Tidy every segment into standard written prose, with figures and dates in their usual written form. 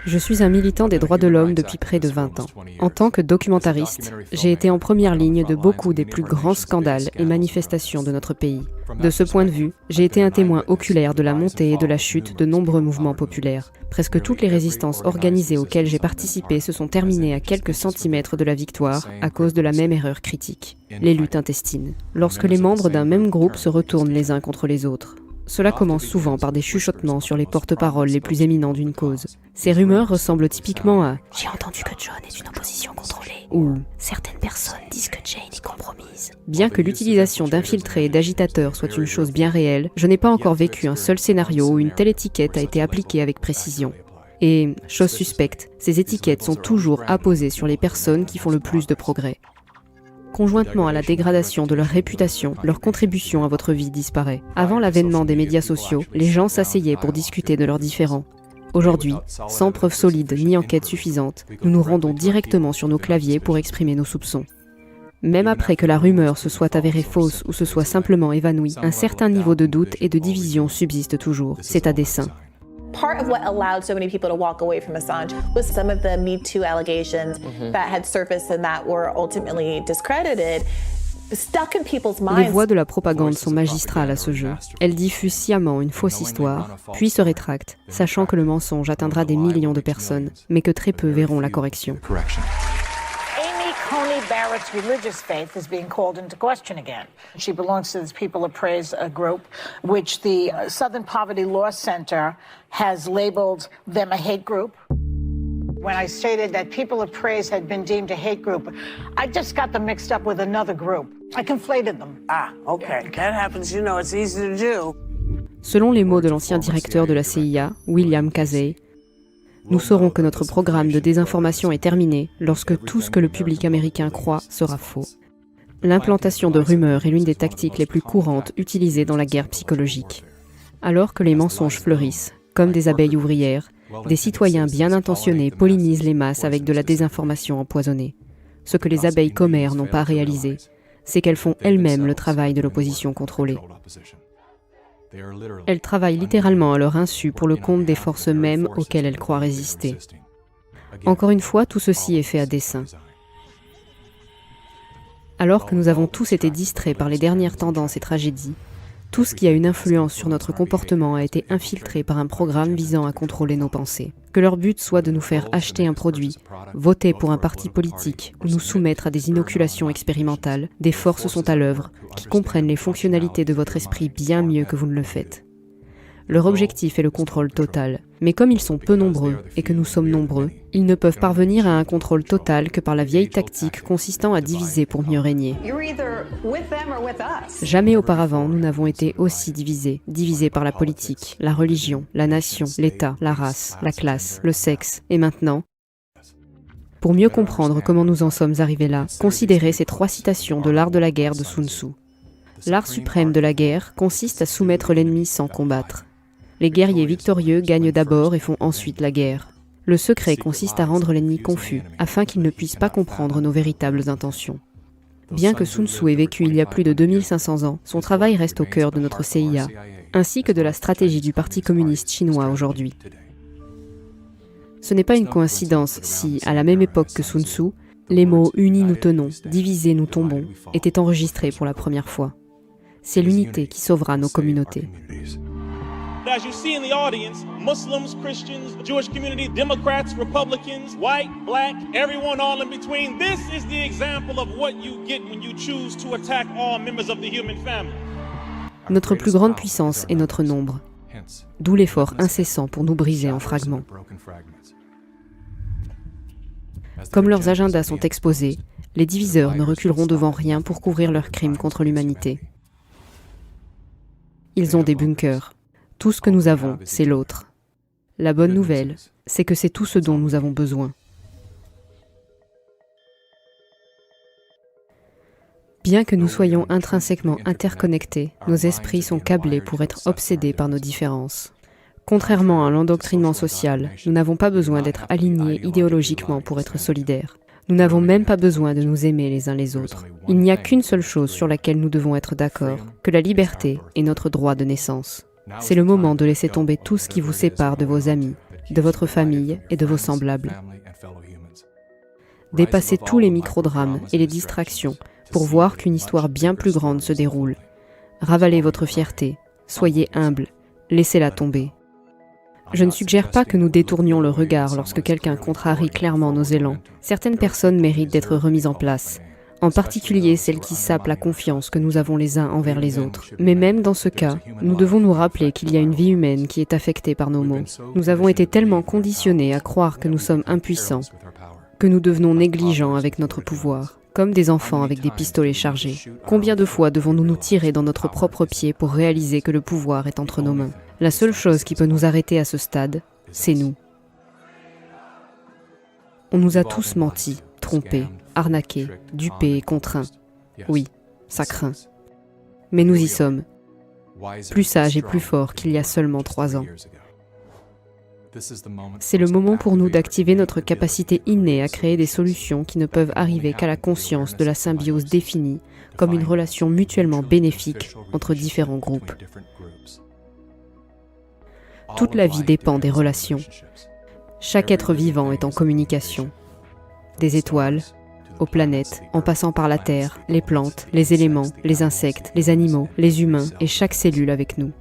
Je suis un militant des droits de l'homme depuis près de 20 ans. En tant que documentariste, j'ai été en première ligne de beaucoup des plus grands scandales et manifestations de notre pays. De ce point de vue, j'ai été un témoin oculaire de la montée et de la chute de nombreux mouvements populaires. Presque toutes les résistances organisées auxquelles j'ai participé se sont terminées à quelques centimètres de la victoire à cause de la même erreur critique, les luttes intestines. Lorsque les membres d'un même groupe se retournent les uns contre les autres. Cela commence souvent par des chuchotements sur les porte-paroles les plus éminents d'une cause. Ces rumeurs ressemblent typiquement à « J'ai entendu que John est une opposition contrôlée » ou « Certaines personnes disent que Jane est compromise ». Bien que l'utilisation d'infiltrés et d'agitateurs soit une chose bien réelle, je n'ai pas encore vécu un seul scénario où une telle étiquette a été appliquée avec précision. Et, chose suspecte, ces étiquettes sont toujours apposées sur les personnes qui font le plus de progrès. Conjointement à la dégradation de leur réputation, leur contribution à votre vie disparaît. Avant l'avènement des médias sociaux, les gens s'asseyaient pour discuter de leurs différends. Aujourd'hui, sans preuves solides ni enquête suffisante, nous nous rendons directement sur nos claviers pour exprimer nos soupçons. Même après que la rumeur se soit avérée fausse ou se soit simplement évanouie, un certain niveau de doute et de division subsiste toujours. C'est à dessein. Part of what allowed so many people to walk away from Assange was some of the Me Too allegations that had surfaced and that were ultimately discredited. Stuck in people's minds. Les voix de la propagande sont magistrales à ce jeu. Elles diffusent sciemment une fausse histoire, puis se rétractent, sachant que le mensonge atteindra des millions de personnes, mais que très peu verront la correction. Coney Barrett's religious faith is being called into question again. She belongs to this People of Praise group, which the Southern Poverty Law Center has labeled them a hate group. When I stated that People of Praise had been deemed a hate group, I just got them mixed up with another group. I conflated them. Ah, okay. That happens, you know, it's easy to do. Selon les mots de l'ancien directeur de la CIA, William Casey, nous saurons que notre programme de désinformation est terminé lorsque tout ce que le public américain croit sera faux. L'implantation de rumeurs est l'une des tactiques les plus courantes utilisées dans la guerre psychologique. Alors que les mensonges fleurissent, comme des abeilles ouvrières, des citoyens bien intentionnés pollinisent les masses avec de la désinformation empoisonnée. Ce que les abeilles commères n'ont pas réalisé, c'est qu'elles font elles-mêmes le travail de l'opposition contrôlée. Elles travaillent littéralement à leur insu pour le compte des forces mêmes auxquelles elles croient résister. Encore une fois, tout ceci est fait à dessein. Alors que nous avons tous été distraits par les dernières tendances et tragédies, tout ce qui a une influence sur notre comportement a été infiltré par un programme visant à contrôler nos pensées. Que leur but soit de nous faire acheter un produit, voter pour un parti politique ou nous soumettre à des inoculations expérimentales, des forces sont à l'œuvre qui comprennent les fonctionnalités de votre esprit bien mieux que vous ne le faites. Leur objectif est le contrôle total, mais comme ils sont peu nombreux et que nous sommes nombreux, ils ne peuvent parvenir à un contrôle total que par la vieille tactique consistant à diviser pour mieux régner. Jamais auparavant nous n'avons été aussi divisés par la politique, la religion, la nation, l'État, la race, la classe, le sexe, et maintenant, pour mieux comprendre comment nous en sommes arrivés là, considérez ces 3 citations de l'art de la guerre de Sun Tzu. L'art suprême de la guerre consiste à soumettre l'ennemi sans combattre. Les guerriers victorieux gagnent d'abord et font ensuite la guerre. Le secret consiste à rendre l'ennemi confus, afin qu'il ne puisse pas comprendre nos véritables intentions. Bien que Sun Tzu ait vécu il y a plus de 2500 ans, son travail reste au cœur de notre CIA, ainsi que de la stratégie du Parti communiste chinois aujourd'hui. Ce n'est pas une coïncidence si, à la même époque que Sun Tzu, les mots « unis nous tenons, divisés nous tombons » étaient enregistrés pour la première fois. C'est l'unité qui sauvera nos communautés. As you see in the audience, Muslims, Christians, Jewish community, Democrats, Republicans, white, black, everyone all in between. This is the example of what you get when you choose to attack all members of the human family. Notre plus grande puissance est notre nombre, d'où l'effort incessant pour nous briser en fragments. Comme leurs agendas sont exposés, les diviseurs ne reculeront devant rien pour couvrir leurs crimes contre l'humanité. Ils ont des bunkers. Tout ce que nous avons, c'est l'autre. La bonne nouvelle, c'est que c'est tout ce dont nous avons besoin. Bien que nous soyons intrinsèquement interconnectés, nos esprits sont câblés pour être obsédés par nos différences. Contrairement à l'endoctrinement social, nous n'avons pas besoin d'être alignés idéologiquement pour être solidaires. Nous n'avons même pas besoin de nous aimer les uns les autres. Il n'y a qu'une seule chose sur laquelle nous devons être d'accord, que la liberté est notre droit de naissance. C'est le moment de laisser tomber tout ce qui vous sépare de vos amis, de votre famille et de vos semblables. Dépassez tous les microdrames et les distractions pour voir qu'une histoire bien plus grande se déroule. Ravalez votre fierté, soyez humble, laissez-la tomber. Je ne suggère pas que nous détournions le regard lorsque quelqu'un contrarie clairement nos élans. Certaines personnes méritent d'être remises en place, en particulier celles qui sapent la confiance que nous avons les uns envers les autres. Mais même dans ce cas, nous devons nous rappeler qu'il y a une vie humaine qui est affectée par nos mots. Nous avons été tellement conditionnés à croire que nous sommes impuissants, que nous devenons négligents avec notre pouvoir, comme des enfants avec des pistolets chargés. Combien de fois devons-nous nous tirer dans notre propre pied pour réaliser que le pouvoir est entre nos mains? La seule chose qui peut nous arrêter à ce stade, c'est nous. On nous a tous menti, trompés, arnaqués, dupés et contraints. Oui, ça craint. Mais nous y sommes, plus sages et plus forts qu'il y a seulement 3 ans. C'est le moment pour nous d'activer notre capacité innée à créer des solutions qui ne peuvent arriver qu'à la conscience de la symbiose définie comme une relation mutuellement bénéfique entre différents groupes. Toute la vie dépend des relations. Chaque être vivant est en communication. Des étoiles, aux planètes, en passant par la Terre, les plantes, les éléments, les insectes, les animaux, les humains et chaque cellule avec nous.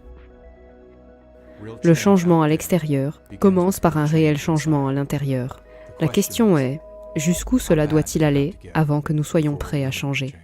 Le changement à l'extérieur commence par un réel changement à l'intérieur. La question est, jusqu'où cela doit-il aller avant que nous soyons prêts à changer ?